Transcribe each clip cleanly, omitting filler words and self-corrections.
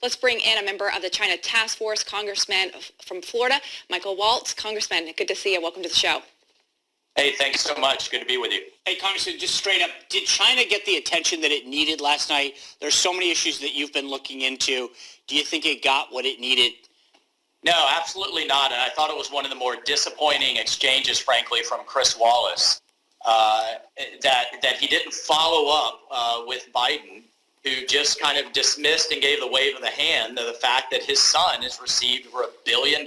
Let's bring in a member of the China Task Force, Congressman from Florida, Michael Waltz. Congressman, good to see you. Welcome to the show. Hey, thanks so much. Good to be with you. Hey, Congressman, just straight up, did China get the attention that it needed last night? There's so many issues that you've been looking into. Do you think it got what it needed? No, absolutely not. And I thought it was one of the more disappointing exchanges, frankly, from Chris Wallace, that he didn't follow up with Biden, who just kind of dismissed and gave the wave of the hand of the fact that his son has received over $1 billion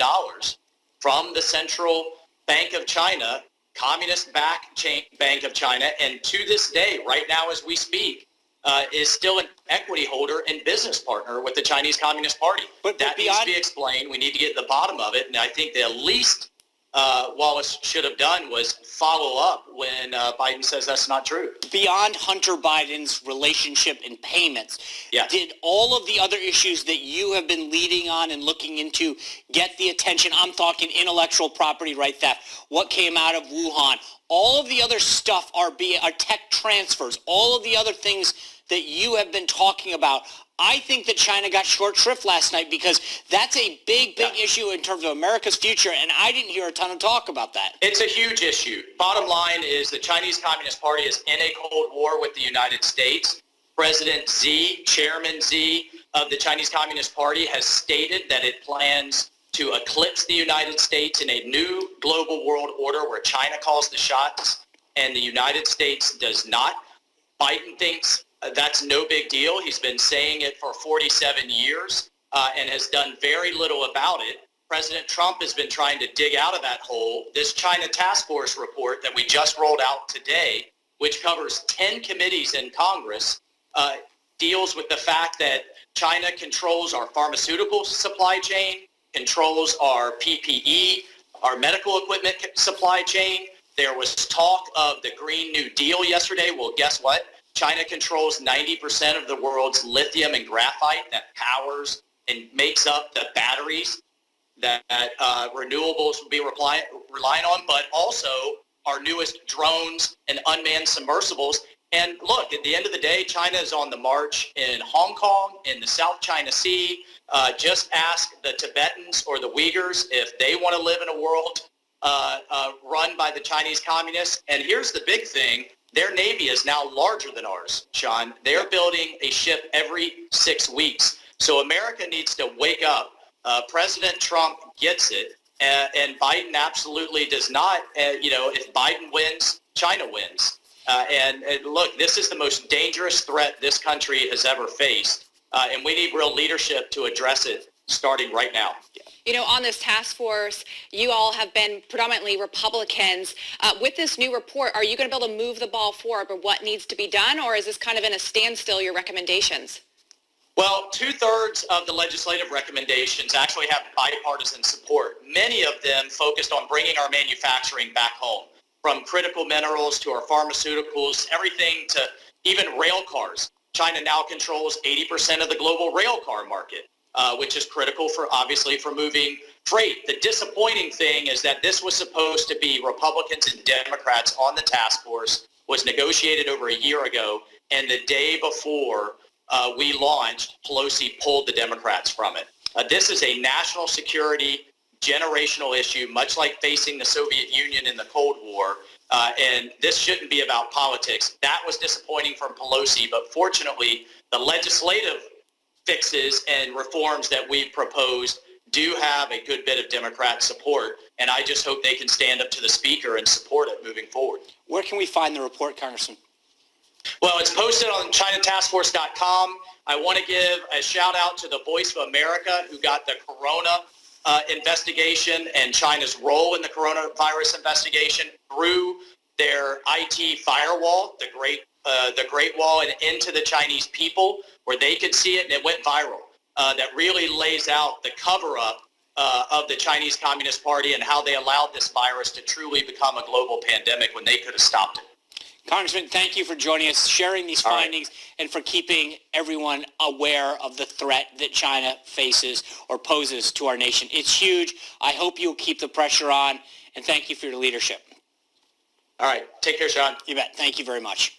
from the Central Bank of China, communist-backed Bank of China, and to this day, right now as we speak, is still an equity holder and business partner with the Chinese Communist Party. But that needs to be explained. We need to get to the bottom of it, and I think the least Wallace should have done was follow up when Biden says that's not true. Beyond Hunter Biden's relationship and payments, did all of the other issues that you have been leading on and looking into get the attention? I'm talking intellectual property right theft, what came out of Wuhan, all of the other stuff are tech transfers, all of the other things that you have been talking about. I think that China got short shrift last night because that's a big issue in terms of America's future, and I didn't hear a ton of talk about that. It's a huge issue. Bottom line is the Chinese Communist Party is in a Cold War with the United States. President Xi, Chairman Xi of the Chinese Communist Party, has stated that it plans to eclipse the United States in a new global world order where China calls the shots and the United States does not. Biden thinks that's no big deal. He's been saying it for 47 years and has done very little about it. President Trump has been trying to dig out of that hole. This China Task Force report that we just rolled out today, which covers 10 committees in Congress, deals with the fact that China controls our pharmaceutical supply chain, controls our PPE, our medical equipment supply chain. There was talk of the Green New Deal yesterday. Well, guess what? China controls 90% of the world's lithium and graphite that powers and makes up the batteries that renewables will be relying on, but also our newest drones and unmanned submersibles. And look, at the end of the day, China is on the march in Hong Kong, in the South China Sea. Just ask the Tibetans or the Uyghurs if they want to live in a world run by the Chinese communists. And here's the big thing. Their Navy is now larger than ours, Sean. They're building a ship every 6 weeks. So America needs to wake up. President Trump gets it, and Biden absolutely does not. If Biden wins, China wins. And look, this is the most dangerous threat this country has ever faced, and we need real leadership to address it starting right now. You know, on this task force, you all have been predominantly Republicans. With this new report, are you going to be able to move the ball forward for what needs to be done, or is this kind of in a standstill, your recommendations? Well, 2/3 of the legislative recommendations actually have bipartisan support, many of them focused on bringing our manufacturing back home, from critical minerals to our pharmaceuticals, everything to even rail cars. China now controls 80% of the global rail car market. Which is critical obviously for moving freight. The disappointing thing is that this was supposed to be Republicans and Democrats on the task force, was negotiated over a year ago, and the day before we launched, Pelosi pulled the Democrats from it. This is a national security generational issue, much like facing the Soviet Union in the Cold War, and this shouldn't be about politics. That was disappointing from Pelosi, but fortunately, the legislative fixes and reforms that we've proposed do have a good bit of Democrat support, and I just hope they can stand up to the speaker and support it moving forward. Where can we find the report, Congressman? Well, it's posted on ChinaTaskForce.com. I want to give a shout out to the Voice of America, who got the corona investigation and China's role in the coronavirus investigation through their IT firewall, the Great Wall, and into the Chinese people, where they could see it, and it went viral. That really lays out the cover-up of the Chinese Communist Party and how they allowed this virus to truly become a global pandemic when they could have stopped it. Congressman, thank you for joining us, sharing these findings, and for keeping everyone aware of the threat that China faces or poses to our nation. It's huge. I hope you'll keep the pressure on, and thank you for your leadership. All right. Take care, Sean. You bet. Thank you very much.